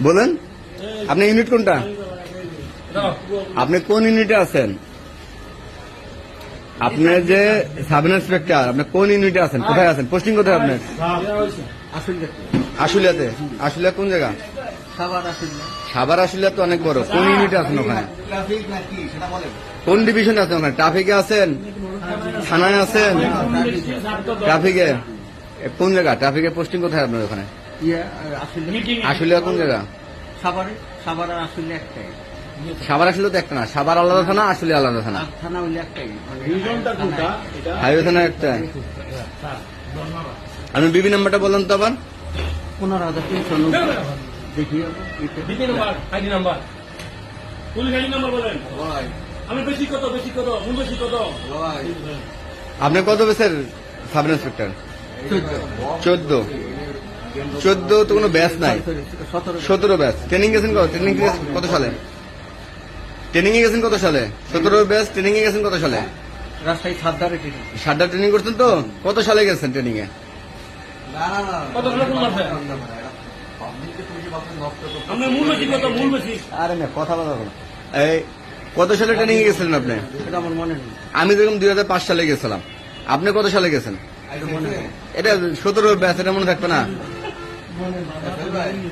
বলেন আপনি ইউনিট কোনটা? আপনি কোন ইউনিটে আছেন? আপনি যে সাব ইন্সপেক্টর, আপনি কোন ইউনিটে আছেন? কোথায় আছেন? পোস্টিং কোথায় আপনার? আশুলিয়াতে। আশুলিয়া কোন জায়গা? সাভার। আশুলিয়া তো অনেক বড়। কোন ইউনিটে আছেন ওখানে? কোন ডিভিশনে আছেন ওখানে? ট্রাফিকে আছেন? থানায় আছেন? ট্রাফিকে কোন জায়গা? ট্রাফিকের পোস্টিং কোথায় আপনার ওখানে? আশুলিয়া কোন জায়গা? সাভার আর আশুলিয়া একটাই। সাভার আসলে তো একটা না, সাভার আলাদা থানা, আশুলিয়া আলাদা থানা। থানা হইলে একটাই। হাইওয়ে থানা একটা। আপনি বিবি নাম্বারটা বলেন তো আবার। 15,390 দেখি আপনি কত বেসের সাব ইন্সপেক্টর? 14 তো কোনো ব্যাচ নাই। 17 ব্যাচ। ট্রেনিং গেছেন কত? ট্রেনিং কত সালে? ট্রেনিং এ গেছেন কত সালে? 17 ব্যাচ ট্রেনিং এ গেছেন কত সালে? রাজশাহী সাতটা ট্রেনিং করছেন তো? কত সালে গেছেন ট্রেনিং এ? আরে না, কথা বলা বলো। এই কত সালে ট্রেনিং এ গেছিলেন আপনি? এটা আমার মনে নেই। আমি দেখুন 2005 সালে গেছিলাম। আপনি কত সালে গেছেন? এটা 17 ব্যাচ, এটা মনে থাকবে না?